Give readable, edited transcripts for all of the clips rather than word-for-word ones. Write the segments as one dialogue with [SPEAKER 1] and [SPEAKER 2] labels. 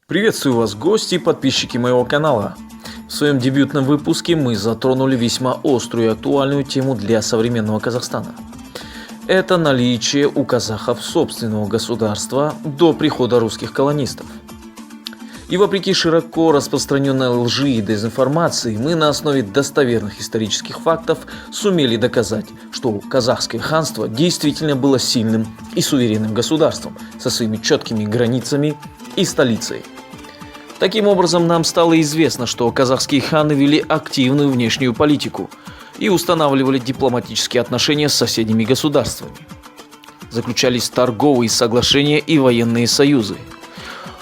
[SPEAKER 1] Приветствую вас, гости и подписчики моего канала. В своем дебютном выпуске мы затронули весьма острую и актуальную тему для современного Казахстана. Это наличие у казахов собственного государства до прихода русских колонистов. И вопреки широко распространенной лжи и дезинформации, мы на основе достоверных исторических фактов сумели доказать, что казахское ханство действительно было сильным и суверенным государством со своими четкими границами и столицей. Таким образом, нам стало известно, что казахские ханы вели активную внешнюю политику и устанавливали дипломатические отношения с соседними государствами. Заключались торговые соглашения и военные союзы.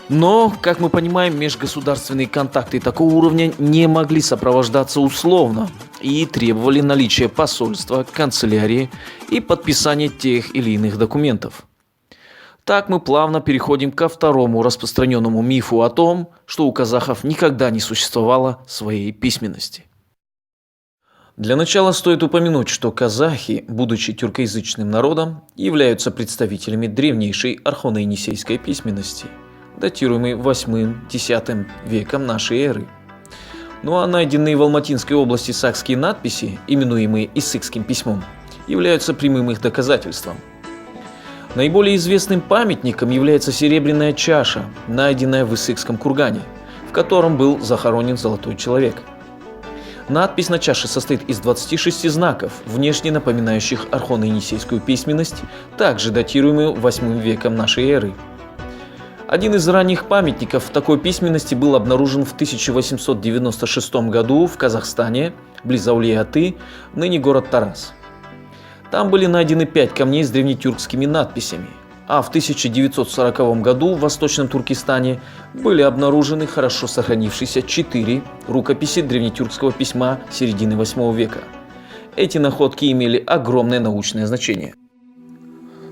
[SPEAKER 1] Но, как мы понимаем, межгосударственные контакты такого уровня не могли сопровождаться условно и требовали наличия посольства, канцелярии и подписания тех или иных документов. Так мы плавно переходим ко второму распространенному мифу о том, что у казахов никогда не существовало своей письменности. Для начала стоит упомянуть, что казахи, будучи тюркоязычным народом, являются представителями древнейшей архоно-енисейской письменности, датируемой 8-10 веком нашей эры. Ну а найденные в Алматинской области сакские надписи, именуемые Иссыкским письмом, являются прямым их доказательством. Наиболее известным памятником является серебряная чаша, найденная в Иссыкском кургане, в котором был захоронен золотой человек. Надпись на чаше состоит из 26 знаков, внешне напоминающих архоно-енисейскую письменность, также датируемую 8 веком нашей эры. Один из ранних памятников такой письменности был обнаружен в 1896 году в Казахстане, близ Аулия-Аты, ныне город Тараз. Там были найдены 5 камней с древнетюркскими надписями, а в 1940 году в Восточном Туркестане были обнаружены хорошо сохранившиеся 4 рукописи древнетюркского письма середины 8 века. Эти находки имели огромное научное значение.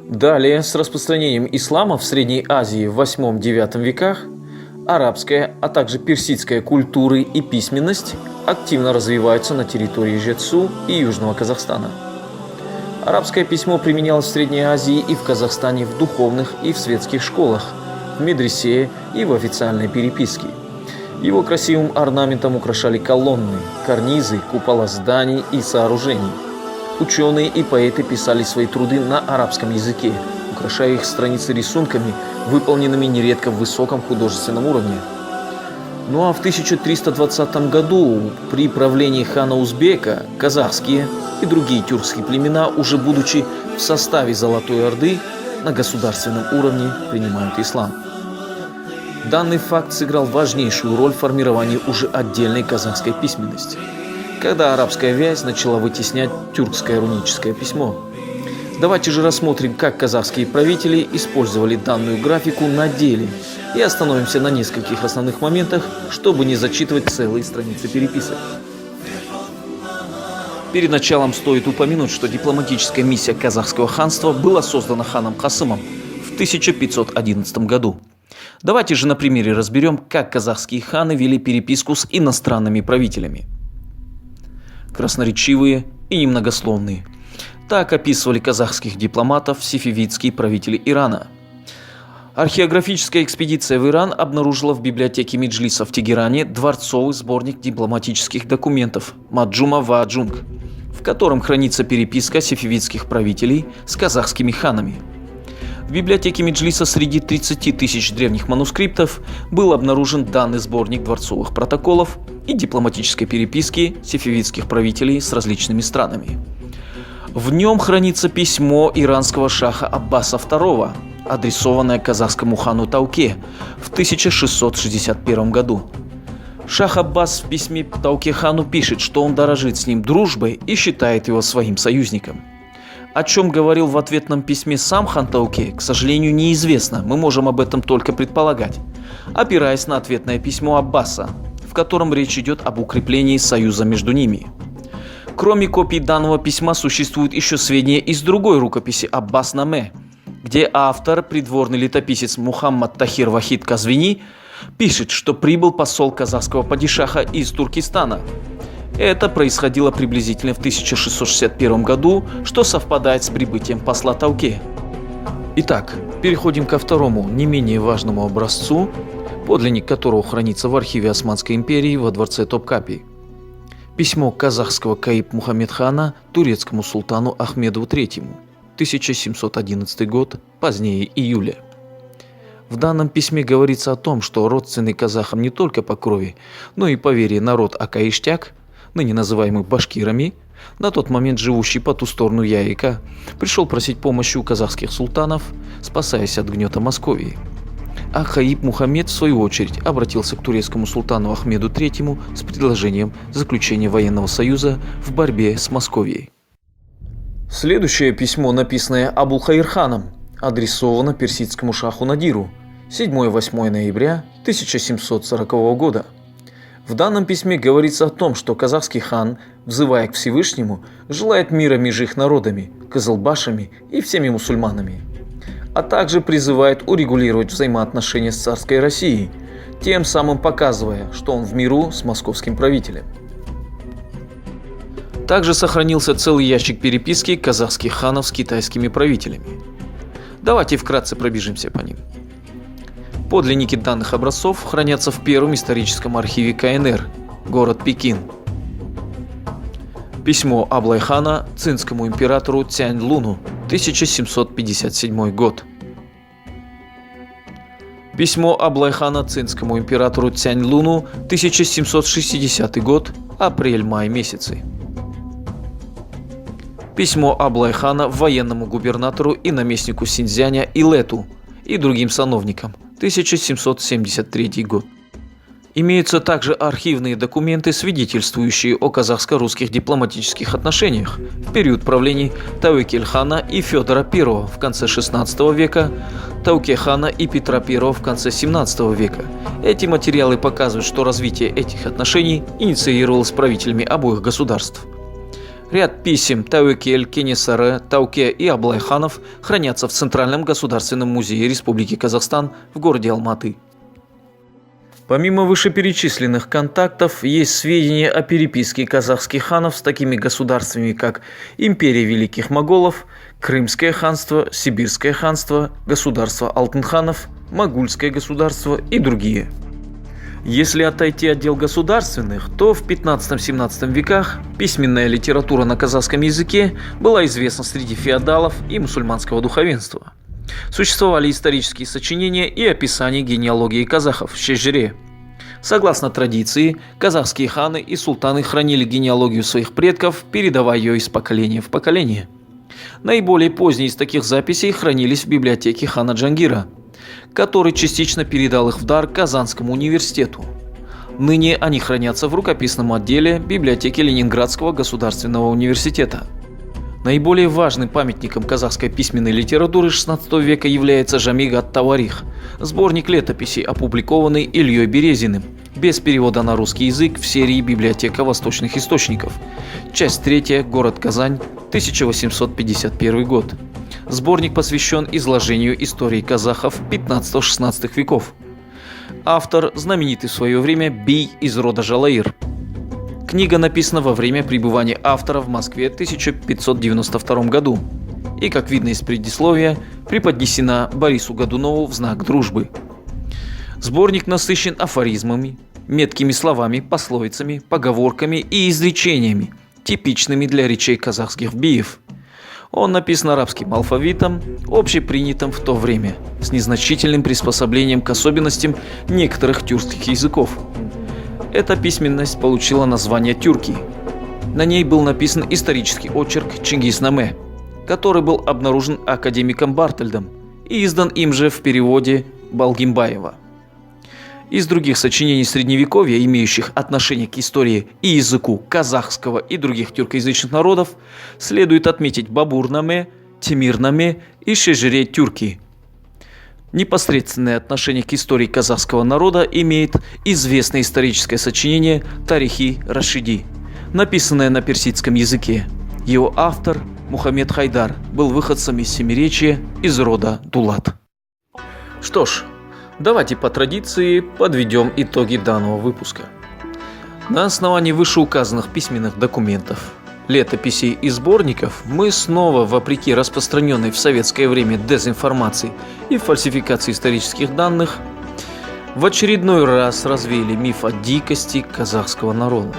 [SPEAKER 1] Далее, с распространением ислама в Средней Азии в 8-9 веках, арабская, а также персидская культуры и письменность активно развиваются на территории Жетсу и Южного Казахстана. Арабское письмо применялось в Средней Азии и в Казахстане в духовных и в светских школах, в медресе и в официальной переписке. Его красивым орнаментом украшали колонны, карнизы, купола зданий и сооружений. Ученые и поэты писали свои труды на арабском языке, украшая их страницы рисунками, выполненными нередко в высоком художественном уровне. Ну а в 1320 году при правлении хана Узбека казахские и другие тюркские племена, уже будучи в составе Золотой Орды, на государственном уровне принимают ислам. Данный факт сыграл важнейшую роль в формировании уже отдельной казахской письменности, когда арабская вязь начала вытеснять тюркское руническое письмо. Давайте же рассмотрим, как казахские правители использовали данную графику на деле и остановимся на нескольких основных моментах, чтобы не зачитывать целые страницы переписок. Перед началом стоит упомянуть, что дипломатическая миссия казахского ханства была создана ханом Касымом в 1511 году. Давайте же на примере разберем, как казахские ханы вели переписку с иностранными правителями. Красноречивые и немногословные. Так описывали казахских дипломатов сефевидские правители Ирана. Археографическая экспедиция в Иран обнаружила в библиотеке Меджлиса в Тегеране дворцовый сборник дипломатических документов «Маджума ва Аджунг», в котором хранится переписка сефевидских правителей с казахскими ханами. В библиотеке Меджлиса среди 30 тысяч древних манускриптов был обнаружен данный сборник дворцовых протоколов и дипломатической переписки сефевидских правителей с различными странами. В нем хранится письмо иранского шаха Аббаса II, адресованное казахскому хану Тауке в 1661 году. Шах Аббас в письме Тауке хану пишет, что он дорожит с ним дружбой и считает его своим союзником. О чем говорил в ответном письме сам хан Тауке, к сожалению, неизвестно, мы можем об этом только предполагать, опираясь на ответное письмо Аббаса, в котором речь идет об укреплении союза между ними. Кроме копий данного письма существуют еще сведения из другой рукописи Аббас-Наме, где автор, придворный летописец Мухаммад Тахир Вахид Казвини, пишет, что прибыл посол казахского падишаха из Туркестана. Это происходило приблизительно в 1661 году, что совпадает с прибытием посла Тауке. Итак, переходим ко второму, не менее важному образцу подлинник которого хранится в архиве Османской империи во дворце Топкапи. Письмо казахского Каиб Мухаммедхана турецкому султану Ахмеду III, 1711 год, позднее июля. В данном письме говорится о том, что родственный казахам не только по крови, но и по вере народ Акаиштяк, ныне называемый башкирами, на тот момент живущий по ту сторону Яика, пришел просить помощи у казахских султанов, спасаясь от гнета Московии. А Каиб Мухаммед, в свою очередь, обратился к турецкому султану Ахмеду III с предложением заключения военного союза в борьбе с Московией. Следующее письмо, написанное Абулхайрханом, адресовано персидскому шаху Надиру 7-8 ноября 1740 года. В данном письме говорится о том, что казахский хан, взывая к Всевышнему, желает мира между их народами, кызылбашами и всеми мусульманами, а также призывает урегулировать взаимоотношения с царской Россией, тем самым показывая, что он в миру с московским правителем. Также сохранился целый ящик переписки казахских ханов с китайскими правителями. Давайте вкратце пробежимся по ним. Подлинники данных образцов хранятся в первом историческом архиве КНР, город Пекин. Письмо Аблай-хана цинскому императору Цянь-Луну, 1757 год. Письмо Аблай-хана цинскому императору Цянь-Луну, 1760 год, апрель-май месяцы. Письмо Аблай-хана военному губернатору и наместнику Синьцзяня Илету и другим сановникам, 1773 год. Имеются также архивные документы, свидетельствующие о казахско-русских дипломатических отношениях в период правлений Тауекель-хана и Федора I в конце XVI века, Тауке-хана и Петра I в конце XVII века. Эти материалы показывают, что развитие этих отношений инициировалось правителями обоих государств. Ряд писем Тауекель, Кенесары, Тауке и Аблай-ханов хранятся в Центральном государственном музее Республики Казахстан в городе Алматы. Помимо вышеперечисленных контактов, есть сведения о переписке казахских ханов с такими государствами, как Империя Великих Моголов, Крымское ханство, Сибирское ханство, государство Алтынханов, Могульское государство и другие. Если отойти от дел государственных, то в 15-17 веках письменная литература на казахском языке была известна среди феодалов и мусульманского духовенства. Существовали исторические сочинения и описания генеалогии казахов в Шежире. Согласно традиции, казахские ханы и султаны хранили генеалогию своих предков, передавая ее из поколения в поколение. Наиболее поздние из таких записей хранились в библиотеке хана Джангира, который частично передал их в дар Казанскому университету. Ныне они хранятся в рукописном отделе библиотеки Ленинградского государственного университета. Наиболее важным памятником казахской письменной литературы XVI века является Жамиг ат-Таварих, сборник летописей, опубликованный Ильей Березиным, без перевода на русский язык в серии «Библиотека восточных источников». Часть 3, город Казань, 1851 год. Сборник посвящен изложению истории казахов 15-16 веков. Автор – знаменитый в свое время бий из рода Жалаир. Книга написана во время пребывания автора в Москве в 1592 году и, как видно из предисловия, преподнесена Борису Годунову в знак дружбы. Сборник насыщен афоризмами, меткими словами, пословицами, поговорками и изречениями, типичными для речей казахских биев. Он написан арабским алфавитом, общепринятым в то время, с незначительным приспособлением к особенностям некоторых тюркских языков. Эта письменность получила название тюрки. На ней был написан исторический очерк Чингизнаме, который был обнаружен академиком Бартольдом и издан им же в переводе Балгимбаева. Из других сочинений Средневековья, имеющих отношение к истории и языку казахского и других тюркоязычных народов, следует отметить Бабурнаме, Тимирнаме и Шежире Тюрки. Непосредственное отношение к истории казахского народа имеет известное историческое сочинение Тарихи Рашиди, написанное на персидском языке. Его автор, Мухаммед Хайдар, был выходцем из Семиречья из рода Дулат. Что ж, давайте по традиции подведем итоги данного выпуска. На основании вышеуказанных письменных документов, летописей и сборников мы снова, вопреки распространенной в советское время дезинформации и фальсификации исторических данных, в очередной раз развеяли миф о дикости казахского народа.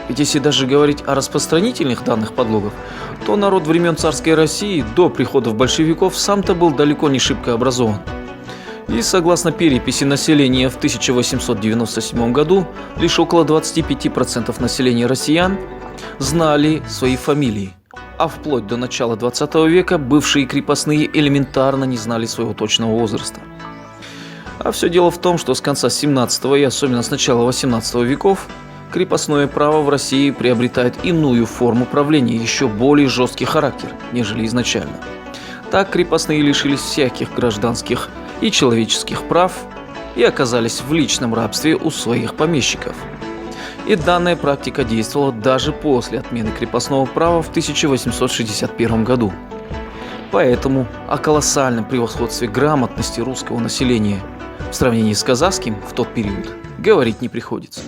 [SPEAKER 1] Ведь если даже говорить о распространительных данных подлогов, то народ времен царской России до приходов большевиков сам-то был далеко не шибко образован. И согласно переписи населения в 1897 году, лишь около 25% населения россиян знали свои фамилии, а вплоть до начала 20 века бывшие крепостные элементарно не знали своего точного возраста. А все дело в том, что с конца 17 и особенно с начала 18 веков крепостное право в России приобретает иную форму правления, еще более жесткий характер, нежели изначально. Так крепостные лишились всяких гражданских и человеческих прав и оказались в личном рабстве у своих помещиков. И данная практика действовала даже после отмены крепостного права в 1861 году. Поэтому о колоссальном превосходстве грамотности русского населения в сравнении с казахским в тот период говорить не приходится.